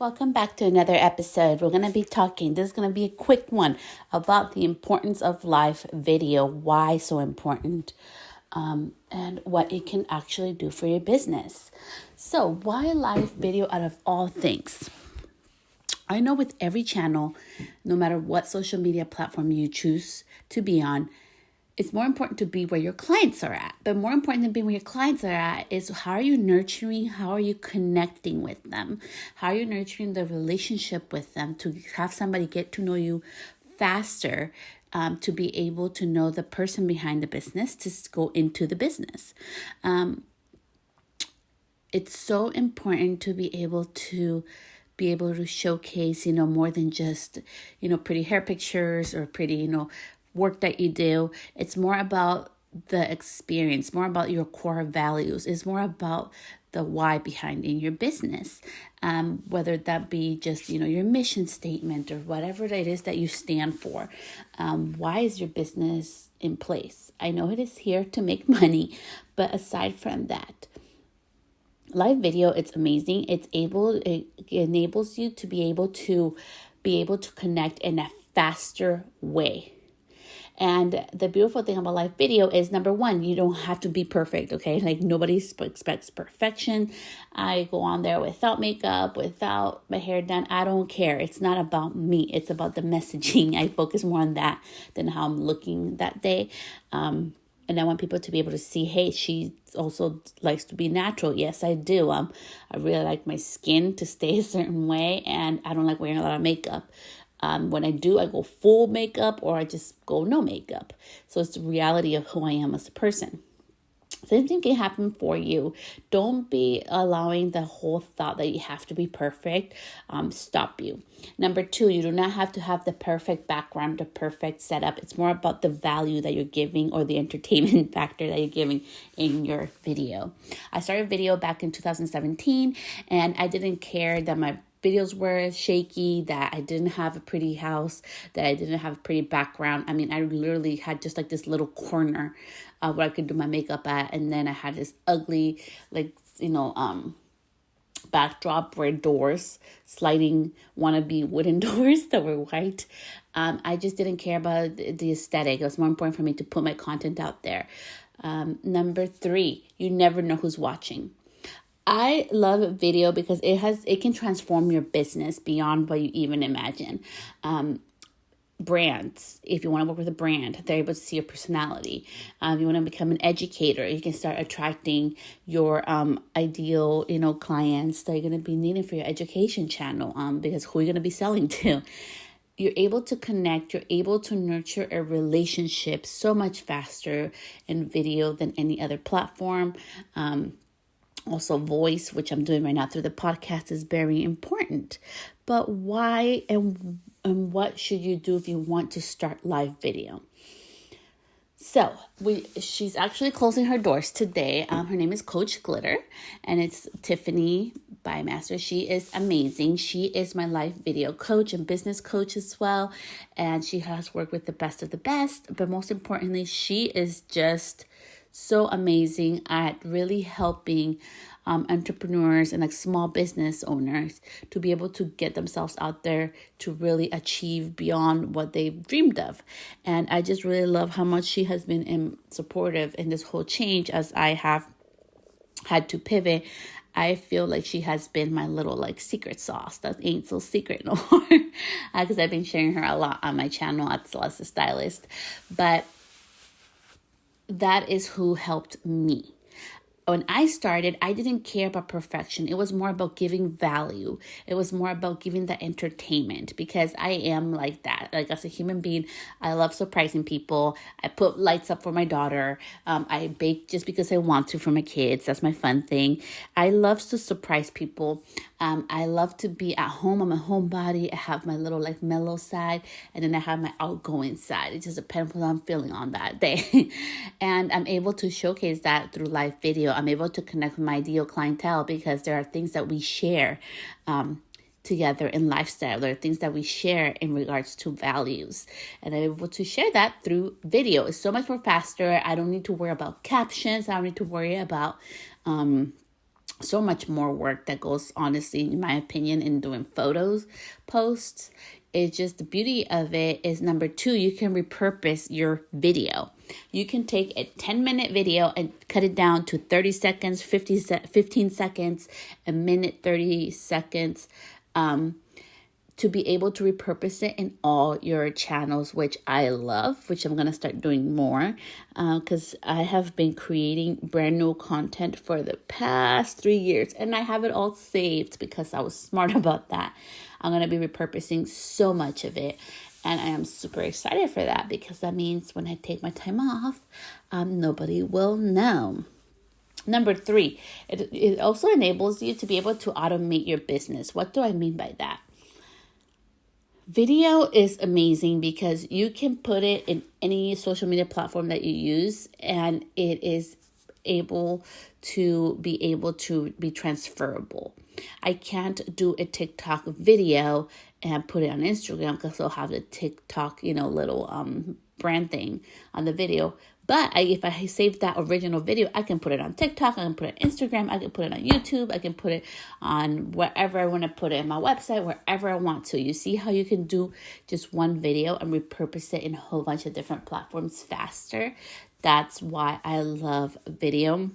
Welcome back to another episode. We're going to be talking, this is going to be a quick one about the importance of live video, why so important, and what it can actually do for your business. So, why live video out of all things? I know with every channel, no matter what social media platform you choose to be on, it's more important to be where your clients are at. But more important than being where your clients are at is how are you nurturing, how are you connecting with them? How are you nurturing the relationship with them to have somebody get to know you faster, to be able to know the person behind the business, to go into the business. It's so important to be able to showcase, more than just, pretty hair pictures or pretty, work that you do. It's more about the experience, more about your core values. It's more about the why behind in your business, whether that be just, your mission statement or whatever it is that you stand for. Why is your business in place? I know it is here to make money, but aside from that, live video, it's amazing. It enables you to be able to connect in a faster way. And the beautiful thing about live video is, number one, you don't have to be perfect, okay? Like, nobody expects perfection. I go on there without makeup, without my hair done. I don't care. It's not about me. It's about the messaging. I focus more on that than how I'm looking that day. And I want people to be able to see, hey, she also likes to be natural. Yes, I do. I really like my skin to stay a certain way, and I don't like wearing a lot of makeup. When I do, I go full makeup or I just go no makeup. So it's the reality of who I am as a person. Same thing can happen for you. Don't be allowing the whole thought that you have to be perfect stop you. Number two, you do not have to have the perfect background, the perfect setup. It's more about the value that you're giving or the entertainment factor that you're giving in your video. I started video back in 2017, and I didn't care that my videos were shaky, that I didn't have a pretty house, that I didn't have a pretty background. I mean, I literally had just like this little corner where I could do my makeup at. And then I had this ugly, backdrop where doors, sliding wannabe wooden doors that were white. I just didn't care about the aesthetic. It was more important for me to put my content out there. Number three, you never know who's watching. I love video because it can transform your business beyond what you even imagine. Brands, if you want to work with a brand, they're able to see your personality. If you want to become an educator, you can start attracting your ideal, clients that are going to be needed for your education channel, because who are you going to be selling to? You're able to connect, you're able to nurture a relationship so much faster in video than any other platform. Also, voice, which I'm doing right now through the podcast, is very important. But why and what should you do if you want to start live video? So she's actually closing her doors today. Her name is Coach Glitter, and it's Tiffany Bymaster. She is amazing. She is my live video coach and business coach as well. And she has worked with the best of the best. But most importantly, she is just so amazing at really helping entrepreneurs and like small business owners to be able to get themselves out there to really achieve beyond what they've dreamed of. And I just really love how much she has been supportive in this whole change as I have had to pivot. I feel like she has been my little secret sauce that ain't so secret no more, because I've been sharing her a lot on my channel at Celeste Stylist. But that is who helped me. When I started, I didn't care about perfection. It was more about giving value. It was more about giving the entertainment, because I am like that. Like, as a human being, I love surprising people. I put lights up for my daughter. I bake just because I want to for my kids. That's my fun thing. I love to surprise people. I love to be at home. I'm a homebody. I have my little mellow side, and then I have my outgoing side. It just depends on what I'm feeling on that day. And I'm able to showcase that through live video. I'm able to connect with my ideal clientele because there are things that we share together in lifestyle. There are things that we share in regards to values. And I'm able to share that through video. It's so much more faster. I don't need to worry about captions. I don't need to worry about so much more work that goes, honestly, in my opinion, in doing posts. It's just the beauty of it is, number two, you can repurpose your video. You can take a 10-minute video and cut it down to 30 seconds, 15 seconds, a minute, 30 seconds, to be able to repurpose it in all your channels, which I love, which I'm going to start doing more, because I have been creating brand new content for the past 3 years, and I have it all saved because I was smart about that. I'm going to be repurposing so much of it, and I am super excited for that, because that means when I take my time off, nobody will know. Number three, it also enables you to be able to automate your business. What do I mean by that? Video is amazing because you can put it in any social media platform that you use, and it is able to be transferable. I can't do a TikTok video and put it on Instagram because they'll have the TikTok, little brand thing on the video. But if I save that original video, I can put it on TikTok, I can put it on Instagram, I can put it on YouTube, I can put it on wherever I want to put it, in my website, wherever I want to. You see how you can do just one video and repurpose it in a whole bunch of different platforms faster? That's why I love video.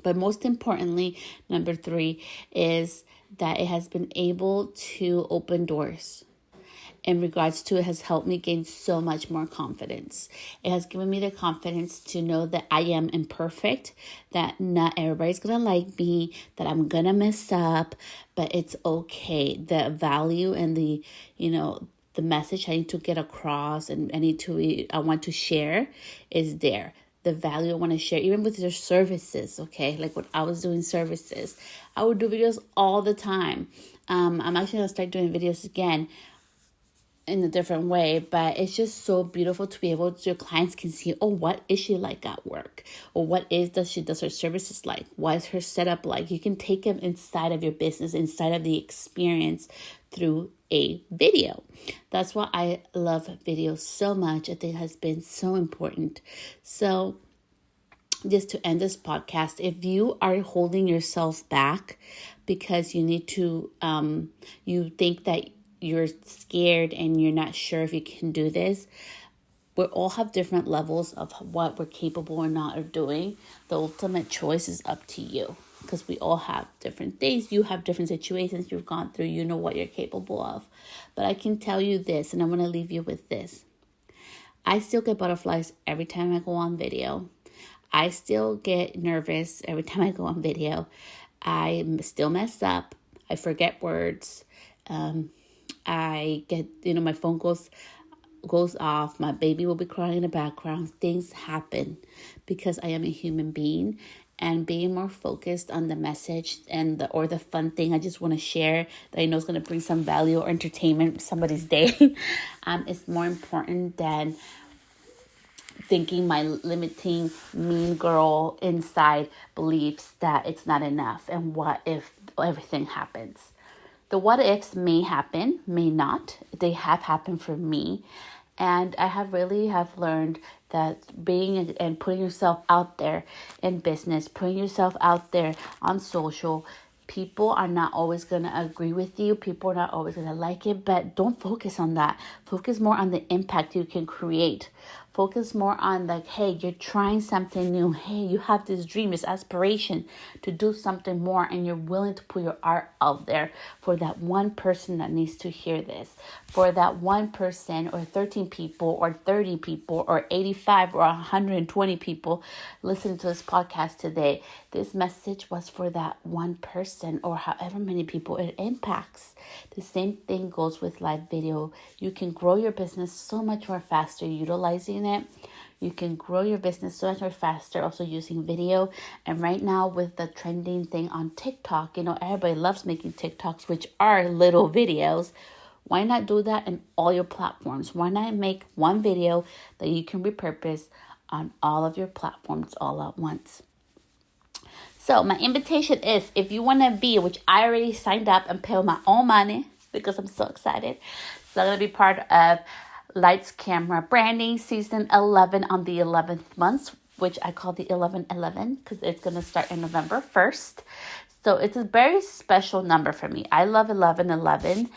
But most importantly, number three is that it has been able to open doors. In regards to, it has helped me gain so much more confidence. It has given me the confidence to know that I am imperfect, that not everybody's going to like me, that I'm going to mess up, but it's okay. The value and the message I need to get across and I want to share is there. The value I want to share, even with your services, okay? Like when I was doing services, I would do videos all the time. I'm actually going to start doing videos again in a different way, but it's just so beautiful to be able to, your clients can see, oh, what is she like at work? Or does her services like? What is her setup like? You can take them inside of your business, inside of the experience through a video. That's why I love videos so much. I think it has been so important. So just to end this podcast, if you are holding yourself back because you need to, you think that you're scared and you're not sure if you can do this, we all have different levels of what we're capable or not of doing. The ultimate choice is up to you, because we all have different things. You have different situations you've gone through. You know what you're capable of. But I can tell you this, and I'm going to leave you with this. I still get butterflies every time I go on video. I still get nervous every time I go on video. I still mess up. I forget words. I get, my phone goes off. My baby will be crying in the background. Things happen because I am a human being, and being more focused on the message and the fun thing I just want to share that I know is going to bring some value or entertainment to somebody's day is more important than thinking my limiting mean girl inside beliefs that it's not enough. And what if everything happens? The what ifs may happen, may not. They have happened for me. And I have learned that being and putting yourself out there in business, putting yourself out there on social, people are not always going to agree with you. People are not always going to like it, but don't focus on that. Focus more on the impact you can create. Focus more on hey, you're trying something new. Hey, you have this dream, this aspiration to do something more, and you're willing to put your art out there for that one person that needs to hear this. For that one person or 13 people or 30 people or 85 or 120 people listening to this podcast today. This message was for that one person or however many people it impacts. The same thing goes with live video. You can grow your business so much more faster utilizing it. You can grow your business so much more faster also using video. And right now with the trending thing on TikTok, everybody loves making TikToks, which are little videos. Why not do that in all your platforms? Why not make one video that you can repurpose on all of your platforms all at once? So my invitation is, if you want to be, which I already signed up and paid my own money because I'm so excited. So I'm going to be part of Lights Camera Branding Season 11 on the 11th month, which I call the 1111 because it's going to start in November 1st. So it's a very special number for me. I love 1111.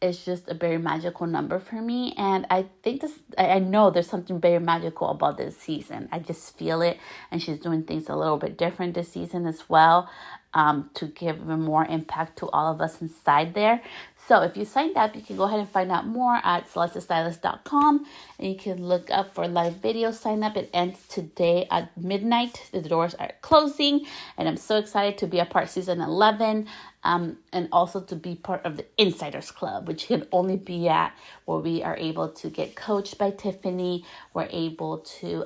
It's just a very magical number for me. And I know there's something very magical about this season. I just feel it. And she's doing things a little bit different this season as well, to give even more impact to all of us inside there. So if you signed up, you can go ahead and find out more at celestestylist.com, and you can look up for live video sign up. It ends today at midnight. The doors are closing, and I'm so excited to be a part season 11, and also to be part of the Insiders Club, which you can only be at, where we are able to get coached by Tiffany. We're able to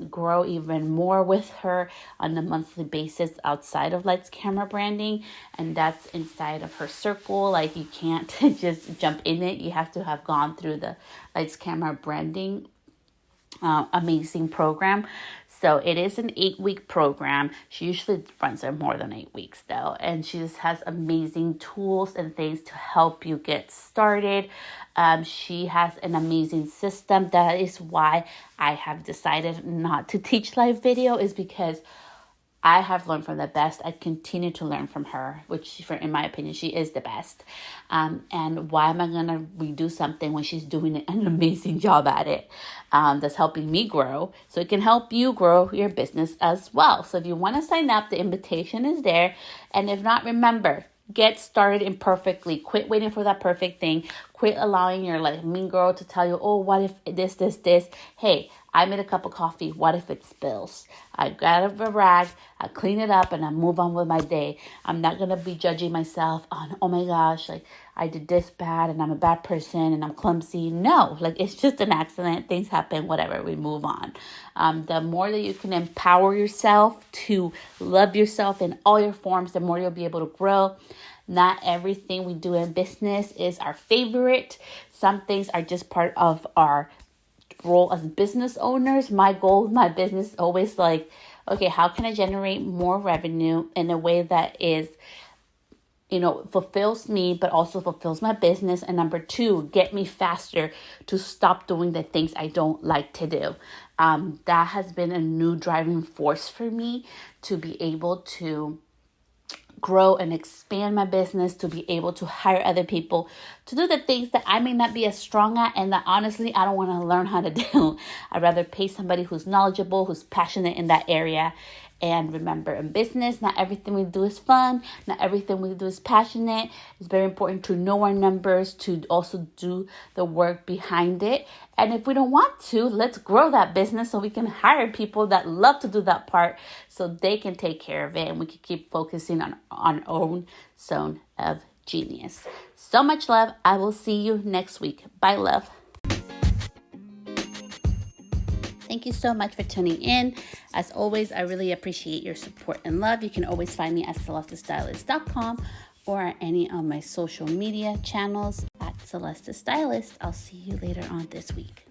grow even more with her on a monthly basis outside of Lights Camera Branding, and that's inside of her circle. Like, you can't just jump in it. You have to have gone through the Lights Camera Branding amazing program. So it is an 8-week program. She usually runs it more than 8 weeks though. And she just has amazing tools and things to help you get started. She has an amazing system. That is why I have decided not to teach live video, is because I have learned from the best. I continue to learn from her, which, in my opinion, she is the best. And why am I going to redo something when she's doing an amazing job at it, that's helping me grow? So it can help you grow your business as well. So if you want to sign up, the invitation is there. And if not, remember, get started imperfectly. Quit waiting for that perfect thing. Quit allowing your mean girl to tell you, oh, what if this? Hey, I made a cup of coffee. What if it spills? I grab a rag, I clean it up, and I move on with my day. I'm not going to be judging myself on, oh my gosh, I did this bad and I'm a bad person and I'm clumsy. No, it's just an accident. Things happen, whatever. We move on. The more that you can empower yourself to love yourself in all your forms, the more you'll be able to grow. Not everything we do in business is our favorite. Some things are just part of our role as business owners. My goal with my business is always okay, how can I generate more revenue in a way that is, fulfills me, but also fulfills my business? And number 2, get me faster to stop doing the things I don't like to do. That has been a new driving force for me, to be able to grow and expand my business, to be able to hire other people to do the things that I may not be as strong at, and that honestly I don't want to learn how to do. I'd rather pay somebody who's knowledgeable, who's passionate in that area. And remember, in business, not everything we do is fun. Not everything we do is passionate. It's very important to know our numbers, to also do the work behind it. And if we don't want to, let's grow that business so we can hire people that love to do that part, so they can take care of it and we can keep focusing on our own zone of genius. So much love. I will see you next week. Bye, love. Thank you so much for tuning in. As always, I really appreciate your support and love. You can always find me at celestestylist.com or at any of my social media channels at Celeste Stylist. I'll see you later on this week.